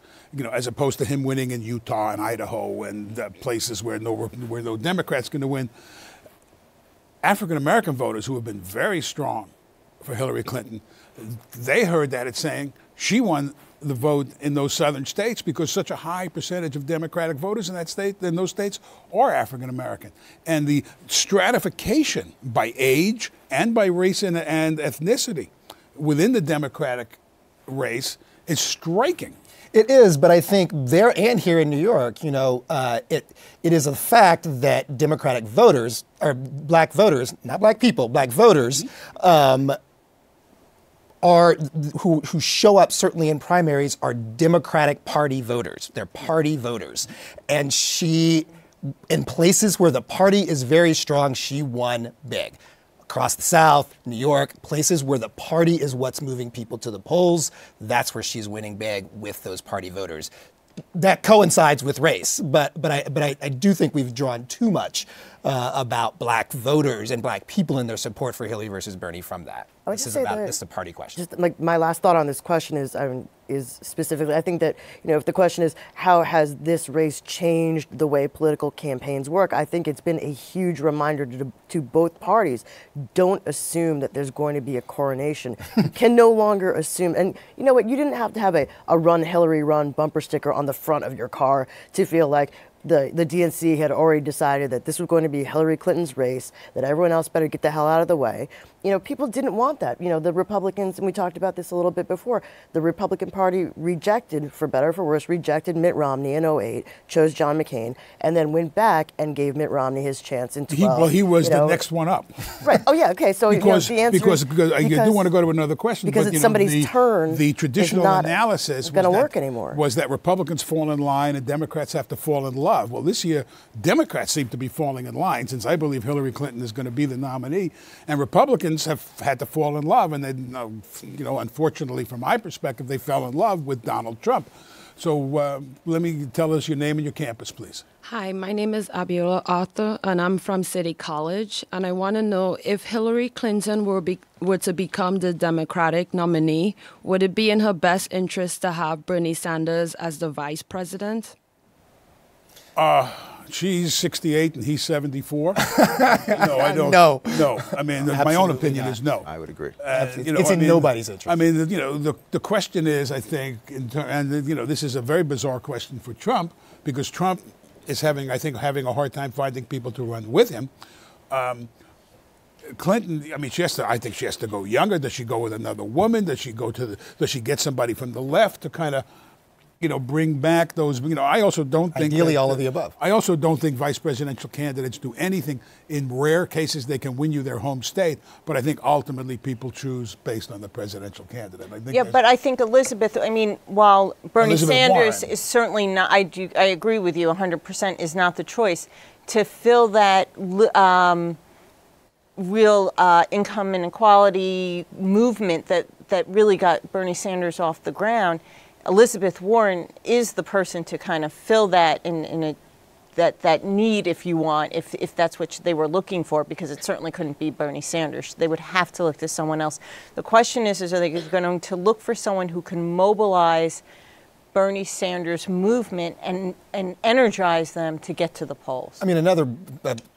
as opposed to him winning in Utah and Idaho and places where no Democrats going to win. African American voters who have been very strong for Hillary Clinton, they heard that it's saying she won the vote in those southern states because such a high percentage of Democratic voters in those states are African American. And the stratification by age and by race and ethnicity within the Democratic race is striking. It is, but I think there and here in New York, it is a fact that Democratic voters, or black voters, not black people, black voters, who show up certainly in primaries are Democratic Party voters. They're party voters. And she, in places where the party is very strong, she won big. Across the South, New York, places where the party is what's moving people to the polls, that's where she's winning big with those party voters. That coincides with race, but I do think we've drawn too much about black voters and black people and their support for Hillary versus Bernie from that. This is a party question. Just like my last thought on this question is specifically, I think that, if the question is how has this race changed the way political campaigns work, I think it's been a huge reminder to both parties. Don't assume that there's going to be a coronation. You can no longer assume, and you know what, you didn't have to have a Run Hillary Run bumper sticker on the front of your car to feel like the DNC had already decided that this was going to be Hillary Clinton's race, that everyone else better get the hell out of the way. People didn't want that. The Republicans, and we talked about this a little bit before, the Republican Party rejected, for better or for worse, rejected Mitt Romney in 2008, chose John McCain, and then went back and gave Mitt Romney his chance in 2012. He was the next one up. Right. Oh, yeah. Okay. So because the answer because you do want to go to another question. Because it's somebody's turn. The traditional analysis going to work anymore. Was that Republicans fall in line and Democrats have to fall in line. love. Well, this year, Democrats seem to be falling in line, since I believe Hillary Clinton is going to be the nominee, and Republicans have had to fall in love, and then, unfortunately, from my perspective, they fell in love with Donald Trump. So let me tell us your name and your campus, please. Hi, my name is Abiola Arthur, and I'm from City College. And I want to know, if Hillary Clinton were to become the Democratic nominee, would it be in her best interest to have Bernie Sanders as the vice president? She's 68 and he's 74. No, I don't. No. No. I mean, my own opinion is no. I would agree. It's in nobody's interest. I mean, the question is, I think, this is a very bizarre question for Trump, because Trump is having a hard time finding people to run with him. Clinton, I mean, I think she has to go younger. Does she go with another woman? Does she get somebody from the left to kind of, bring back those, I also don't think. Ideally, all of the above. I also don't think vice presidential candidates do anything. In rare cases, they can win you their home state, but I think ultimately people choose based on the presidential candidate. But I think Elizabeth, while Bernie Sanders Warren is certainly not, I agree with you 100%, is not the choice to fill that real income inequality movement that really got Bernie Sanders off the ground. Elizabeth Warren is the person to kind of fill that that need, if you want, if that's what they were looking for, because it certainly couldn't be Bernie Sanders. They would have to look to someone else. The question is are they going to look for someone who can mobilize Bernie Sanders' movement and energize them to get to the polls? I mean, another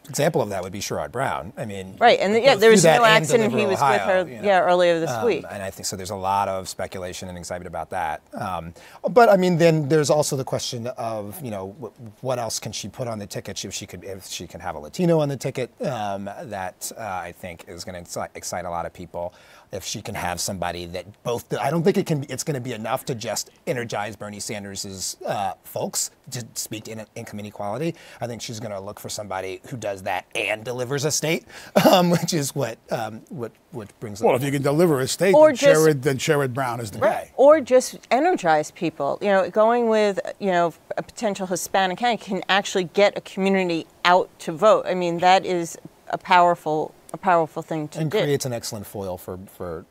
example of that would be Sherrod Brown. I mean, right, and there was no accident. He was Ohio, with her, earlier this week. And I think so. There's a lot of speculation and excitement about that. But I mean, then there's also the question of, what else can she put on the ticket if she can have a Latino on the ticket? That I think is going to excite a lot of people. If she can have somebody that I don't think it's going to be enough to just energize Bernie Sanders' folks to speak to income inequality. I think she's going to look for somebody who does that and delivers a state, which is what brings. Well, if you can deliver a state, then Sherrod Brown is the guy. Or just energize people. Going with a potential Hispanic candidate can actually get a community out to vote. I mean, that is a powerful thing to do. And creates an excellent foil for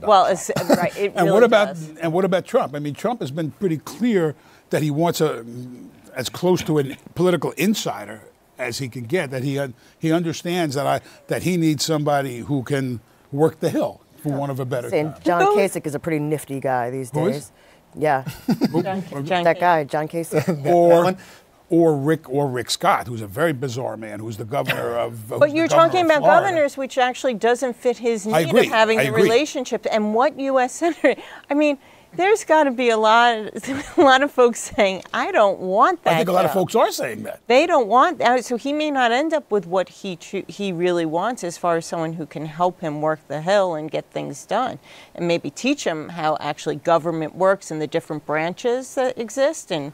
well, it's, right. It and really does. And what about Trump? I mean, Trump has been pretty clear that he wants as close to a political insider as he can get. That he understands that he needs somebody who can work the Hill, for want of a better term. John Kasich is a pretty nifty guy these days. Who is? Yeah, that guy, John Kasich. Or Rick Scott, who's a very bizarre man, who's the governor of. But you're talking about governors, which actually doesn't fit his need of having the relationship. And what U.S. senator? I mean, there's got to be a lot of folks saying, "I don't want that." I think a lot of folks are saying that. They don't want that, so he may not end up with what he really wants, as far as someone who can help him work the Hill and get things done, and maybe teach him how actually government works and the different branches that exist and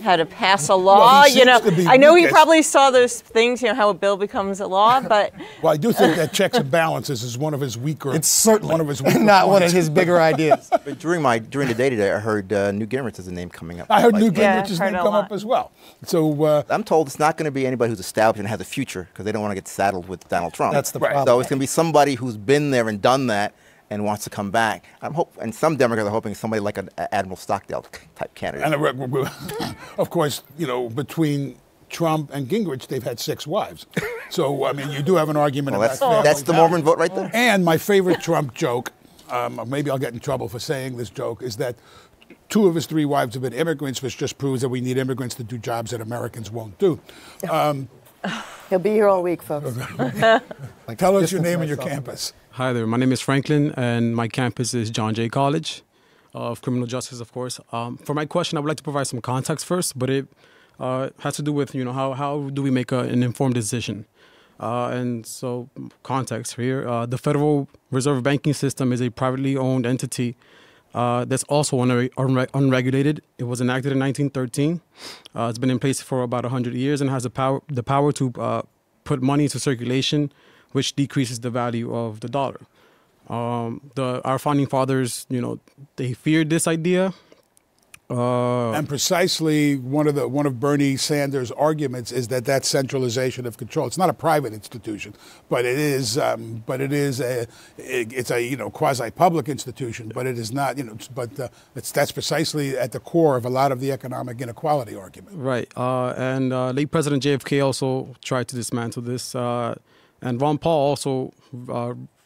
how to pass a law. Well, I know he probably saw those things, how a bill becomes a law, but. Well, I do think that checks and balances is one of his weaker. It's certainly one of his weaker not points. One of his bigger ideas. But during the day today, I heard Newt Gingrich as a name coming up. I heard Newt Gingrich's name come up as well. So I'm told it's not going to be anybody who's established and has a future, because they don't want to get saddled with Donald Trump. That's the problem. So it's going to be somebody who's been there and done that and wants to come back. And some Democrats are hoping somebody like an Admiral Stockdale type candidate. And of course, between Trump and Gingrich, they've had 6 wives. So I mean, you do have an argument about that. That's the Mormon vote right there. And my favorite Trump joke, maybe I'll get in trouble for saying this joke, is that 2 of his 3 wives have been immigrants, which just proves that we need immigrants to do jobs that Americans won't do. He'll be here all week, folks. Tell us your name and your campus. Hi there, my name is Franklin, and my campus is John Jay College of Criminal Justice, of course. For my question, I would like to provide some context first, but it has to do with, how do we make an informed decision? And so, context here, the Federal Reserve Banking System is a privately owned entity that's also unregulated. It was enacted in 1913. It's been in place for about 100 years and has the power to put money into circulation, which decreases the value of the dollar. Our founding fathers, they feared this idea, And precisely one of Bernie Sanders' arguments is that centralization of control. It's not a private institution, but it's a quasi-public institution. But it is not that's precisely at the core of a lot of the economic inequality argument. Right, and late President JFK also tried to dismantle this, and Ron Paul also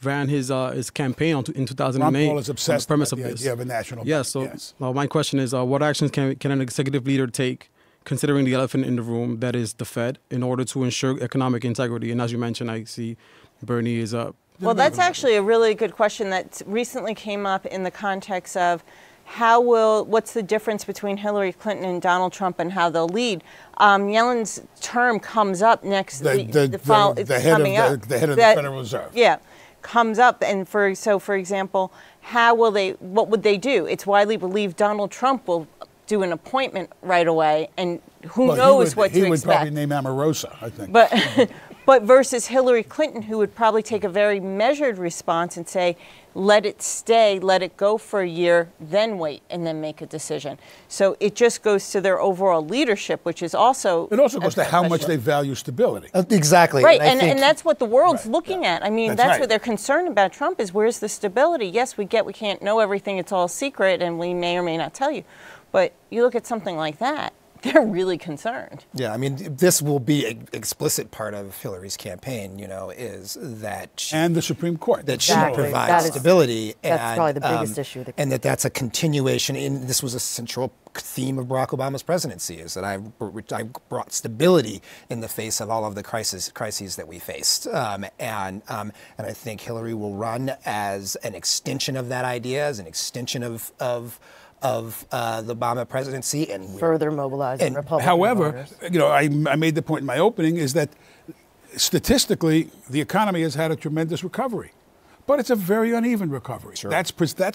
ran his campaign in 2008. Ron Paul is obsessed with the this. idea of a national yes, bank. so Yes. my question is, what actions can an executive leader take, considering the elephant in the room that is the Fed, in order to ensure economic integrity? And as you mentioned, I see Bernie is up. Well, that's actually a really good question that recently came up in the context of what's the difference between Hillary Clinton and Donald Trump and how they'll lead? Yellen's term comes up next. The head of the Federal Reserve. Yeah, comes up, and for example, what would they do? It's widely believed Donald Trump will do an appointment right away, and who knows what to expect. He would probably name Omarosa, I think. But versus Hillary Clinton, who would probably take a very measured response and say, let it stay, let it go for a year, then wait, and then make a decision. So it just goes to their overall leadership, which is also... It also goes to how much they value stability. Exactly. Right, and that's what the world's looking at. I mean, that's right. what they're concerned about Trump is, where's the stability? Yes, we can't know everything, it's all secret, and we may or may not tell you. But you look at something like that, they're really concerned. Yeah, I mean, this will be an explicit part of Hillary's campaign, is that and the Supreme Court. That Exactly. she provides stability. That's probably the biggest issue. And that's a continuation. This was a central theme of Barack Obama's presidency, is that I brought stability in the face of all of the crises that we faced. And I think Hillary will run as an extension of that idea, as an extension of the Obama presidency, and further mobilizing Republican However, voters. I made the point in my opening is that statistically the economy has had a tremendous recovery, but it's a very uneven recovery. Sure. That's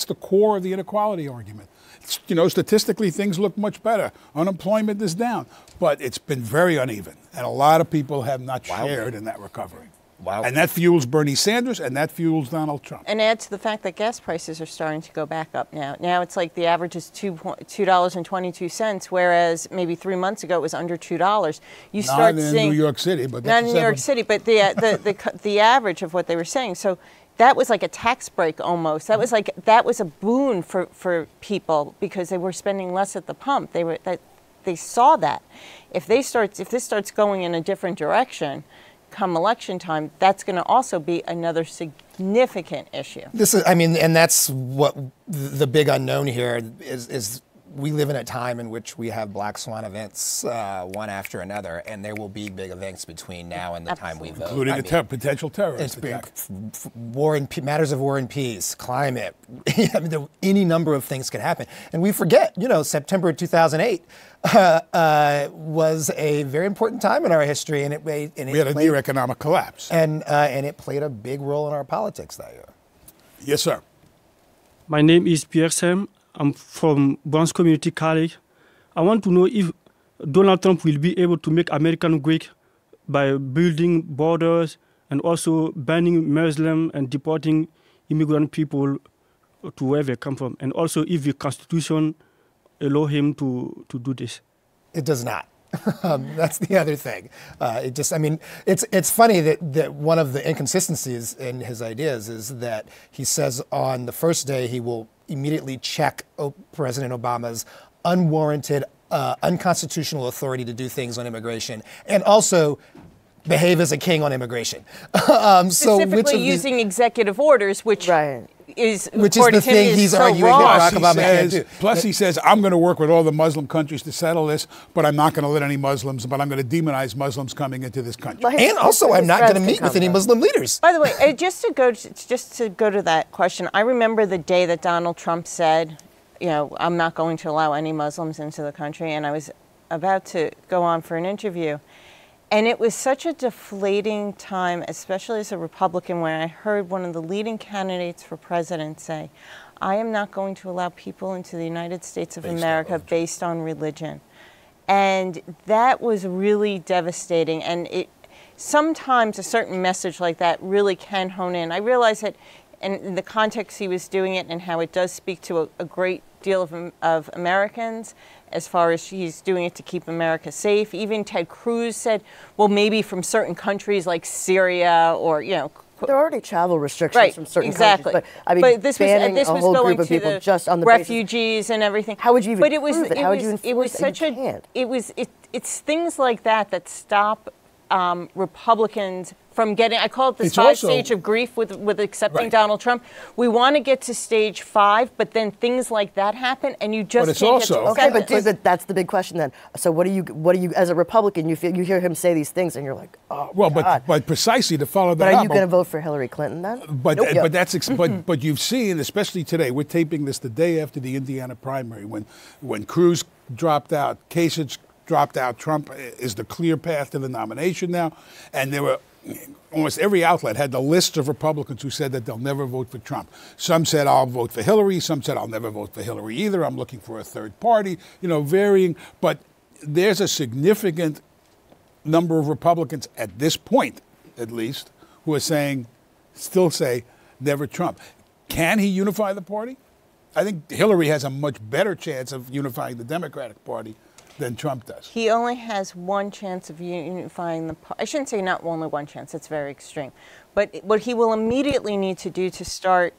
the core of the inequality argument. Statistically things look much better. Unemployment is down, but it's been very uneven, and a lot of people have not shared in that recovery. Wow. And that fuels Bernie Sanders, and that fuels Donald Trump. And add to the fact that gas prices are starting to go back up now. Now it's like the average is $2.22, whereas maybe 3 months ago it was under $2. You start not in seeing New York City, but not in New York City, but the average of what they were saying. So that was like a tax break almost. That was a boon for people because they were spending less at the pump. They saw that. If this starts going in a different direction, come election time, that's going to also be another significant issue. And that's what the big unknown here is. We live in a time in which we have black swan events one after another, and there will be big events between now and the time we vote. Including potential terrorist attack. Matters of war and peace, climate. Any number of things could happen. And we forget, September 2008 was a very important time in our history, and we had a near economic collapse. And it played a big role in our politics that year. Yes, sir. My name is Pierre Sam. I'm from Bronx Community College. I want to know if Donald Trump will be able to make America great by building borders and also banning Muslim and deporting immigrant people to where they come from. And also if the Constitution allow him to do this. It does not. That's the other thing. It's funny that one of the inconsistencies in his ideas is that he says on the first day he will immediately check President Obama's unwarranted, unconstitutional authority to do things on immigration, and also behave as a king on immigration. Specifically using executive orders, which is the thing he's arguing that Barack Obama can't do. Plus he says, I'm going to work with all the Muslim countries to settle this, but I'm not going to let any Muslims, but I'm going to demonize Muslims coming into this country. And also I'm not going to meet with any Muslim leaders. By the way, just to go to that question, I remember the day that Donald Trump said, I'm not going to allow any Muslims into the country, and I was about to go on for an interview. And it was such a deflating time, especially as a Republican, when I heard one of the leading candidates for president say, I am not going to allow people into the United States of America based on religion. And that was really devastating. And sometimes a certain message like that really can hone in. I realize that and in the context he was doing it and how it does speak to a great deal of Americans as far as he's doing it to keep America safe. Even Ted Cruz said, well, maybe from certain countries like Syria or, you know. There are already travel restrictions from certain countries. But, I mean, but this banning was a whole going group of to people the just on the refugees and everything. How would you even but it was, prove it? How would you enforce it? It's things like that stop Republicans from getting, I call it the stage of grief with accepting Donald Trump. We want to get to stage 5, but then things like that happen, and you just can't get to the okay, but that's the big question then. So what do you as a Republican, you hear him say these things, and you're like, oh, well, God. but precisely to follow that but up. Are you going to vote for Hillary Clinton then? But but you've seen, especially today, we're taping this the day after the Indiana primary, when Cruz dropped out, Kasich dropped out, Trump is the clear path to the nomination now, and there were almost every outlet had the list of Republicans who said that they'll never vote for Trump. Some said, I'll vote for Hillary. Some said, I'll never vote for Hillary either. I'm looking for a third party, varying. But there's a significant number of Republicans at this point, at least, who are still say, never Trump. Can he unify the party? I think Hillary has a much better chance of unifying the Democratic Party than Trump does. He only has one chance of unifying the party. I shouldn't say not only one chance, it's very extreme. But what he will immediately need to do to start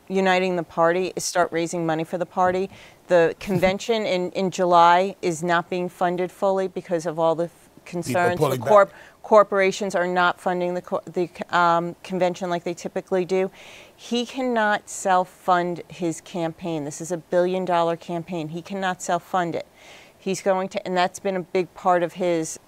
uniting the party is start raising money for the party. The convention in July is not being funded fully because of all the concerns. The corporations are not funding the convention like they typically do. He cannot self-fund his campaign. This is a $1 billion campaign. He cannot self-fund it. He's going to, and that's been a big part of his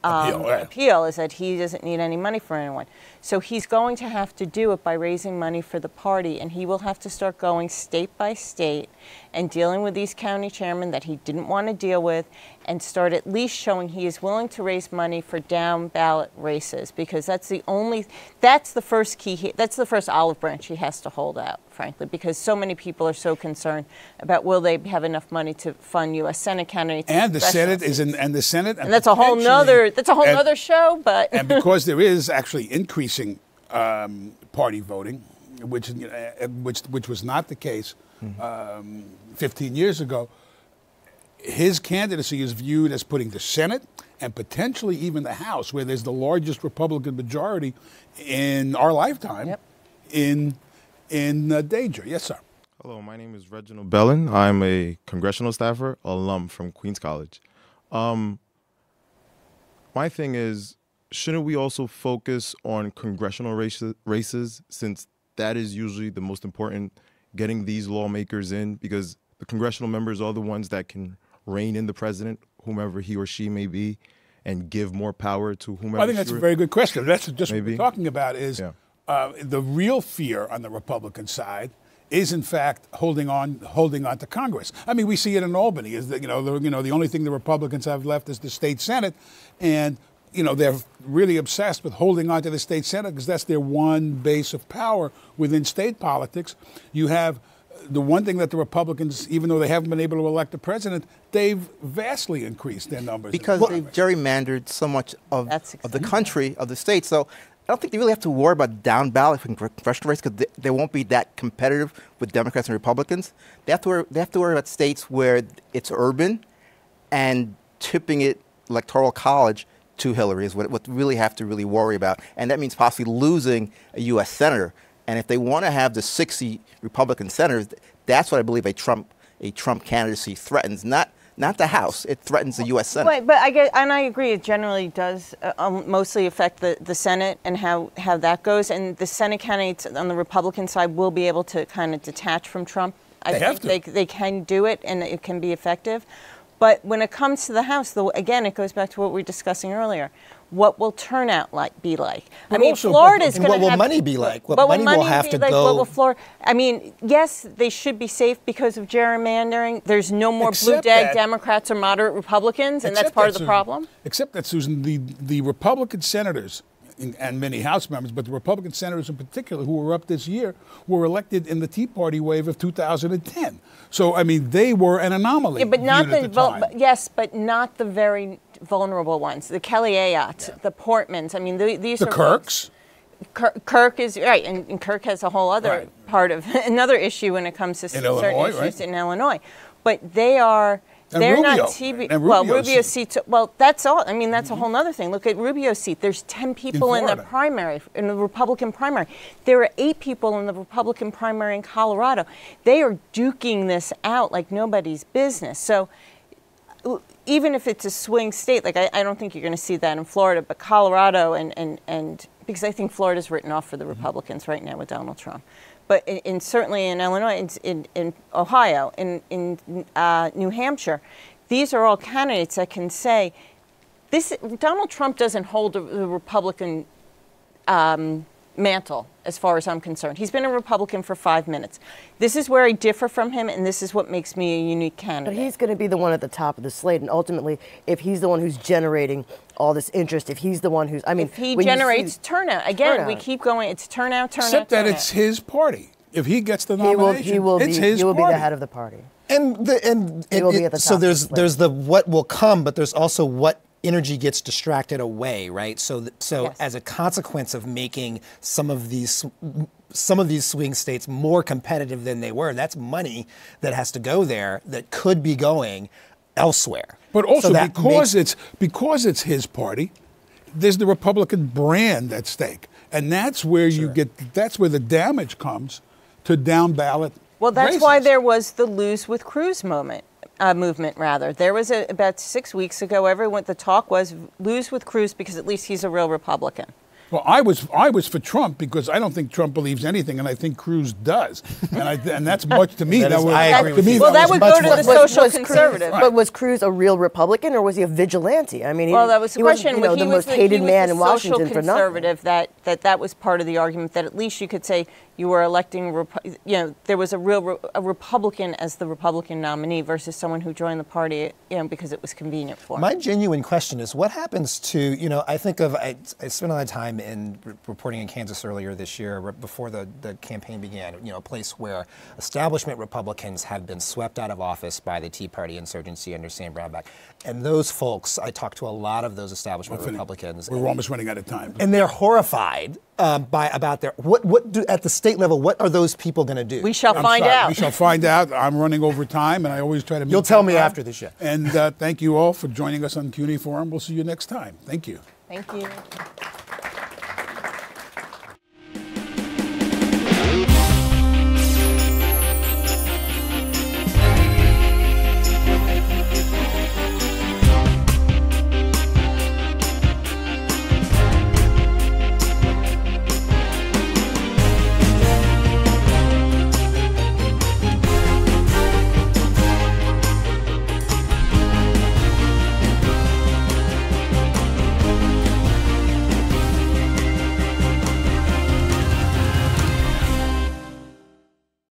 appeal, is that he doesn't need any money from anyone. So he's going to have to do it by raising money for the party, and he will have to start going state by state and dealing with these county chairmen that he didn't want to deal with, and start at least showing he is willing to raise money for down ballot races, because that's the first key, that's the first olive branch he has to hold out, frankly, because so many people are so concerned about will they have enough money to fund U.S. Senate candidates. And the Senate and the Senate, and that's a whole nother show. But and because there is actually increasing party voting, which was not the case 15 years ago, his candidacy is viewed as putting the Senate and potentially even the House, where there's the largest Republican majority in our lifetime, in danger. Yes, sir. Hello, my name is Reginald Bellin. I'm a congressional staffer, alum from Queens College. My thing is, shouldn't we also focus on congressional races, since that is usually the most important, getting these lawmakers in, because the congressional members are the ones that can rein in the president, whomever he or she may be, and give more power to whomever. I think that's a very good question. That's just what we're talking about is the real fear on the Republican side is in fact holding on to Congress. I mean, we see it in Albany. Is that the only thing the Republicans have left is the state Senate, and they're really obsessed with holding on to the state Senate because that's their one base of power within state politics. You have the one thing that the Republicans, even though they haven't been able to elect a president, they've vastly increased their numbers. Because they've gerrymandered so much of the country, of the state. So I don't think they really have to worry about down ballot congressional race because they won't be that competitive with Democrats and Republicans. They have to worry about states where it's urban and tipping it electoral college to Hillary is what really have to really worry about. And that means possibly losing a U.S. senator. And if they want to have the 60 Republican senators, that's what I believe a Trump candidacy threatens. Not the House. It threatens the U.S. Senate. Right, but I agree. It generally does mostly affect the Senate and how that goes. And the Senate candidates on the Republican side will be able to kind of detach from Trump. I think they can do it, and it can be effective. But when it comes to the House, again, it goes back to what we were discussing earlier. What will turnout be like? But I mean, Florida's going to have... What will money be like? What money will have to go... What will Florida... I mean, yes, they should be safe because of gerrymandering. There's no more blue Democrats or moderate Republicans, and that's part of the problem. Except that, Susan, the Republican senators and many House members, but the Republican senators in particular who were up this year were elected in the Tea Party wave of 2010. So, I mean, they were an anomaly. Yeah, but not but not the very vulnerable ones. The Kelly Ayotts, the Portmans. I mean, these are Kirks. Kirk is right, and Kirk has a whole other Right. part of another issue when it comes to certain Illinois, issues right? in Illinois. But they're Rubio, not right? TV. And Well, Rubio's Rubio's seat. seat. Well, that's all. I mean, that's a whole other thing. Look at Rubio's seat. There's 10 people in the Florida. primary, in the Republican primary. There are 8 people in the Republican primary in Colorado. They are duking this out like nobody's business. So even if it's a swing state, like I don't think you're going to see that in Florida, but Colorado and because I think Florida's written off for the Republicans right now with Donald Trump. But certainly in Illinois, in Ohio, in New Hampshire, these are all candidates that can say, Donald Trump doesn't hold the Republican mantle, as far as I'm concerned. He's been a Republican for 5 minutes. This is where I differ from him, and this is what makes me a unique candidate. But he's going to be the one at the top of the slate, and ultimately, if he's the one who's generating all this interest, if he's the one who's, I mean, if he when you generates see- turnout, again, we turnout. keep going. It's turnout. Except that it's his party. If he gets the nomination, he will it's be his he will be party. the head of the party. And He will be at the so top of the there's list. there's the what will come, but there's also what energy gets distracted away, right? So Yes. as a consequence of making some of these swing states more competitive than they were, that's money that has to go there that could be going elsewhere. But also So that because it's his party, there's the Republican brand at stake, and that's where that's where the damage comes to down ballot. Well, that's why races. there was the Lose with Cruz movement. There was about 6 weeks ago. The talk was lose with Cruz because at least he's a real Republican. Well, I was for Trump because I don't think Trump believes anything, and I think Cruz does, and that's much to me. That is- was- I agree with to me, you. Well, that was would much go to more- the social Was Cruz- conservative. But was Cruz a real Republican or was he a vigilante? I mean, Well, that was the he was, question. you know, He the was most hated he was man the in Washington social for nothing. conservative. That was part of the argument. That at least you could say you were electing. There was a real a Republican as the Republican nominee versus someone who joined the party, because it was convenient for him. My genuine question is, what happens to, I think of, I spent a lot of time in reporting in Kansas earlier this year, before the campaign began, a place where establishment Republicans have been swept out of office by the Tea Party insurgency under Sam Brownback. And those folks, I talked to a lot of those establishment Republicans. We're almost running out of time. And they're horrified about their, at the state level, what are those people going to do? We shall I'm find sorry. out. We shall find out. I'm running over time, and I always try to. You'll tell me after the show. And thank you all for joining us on CUNY Forum. We'll see you next time. Thank you. Thank you.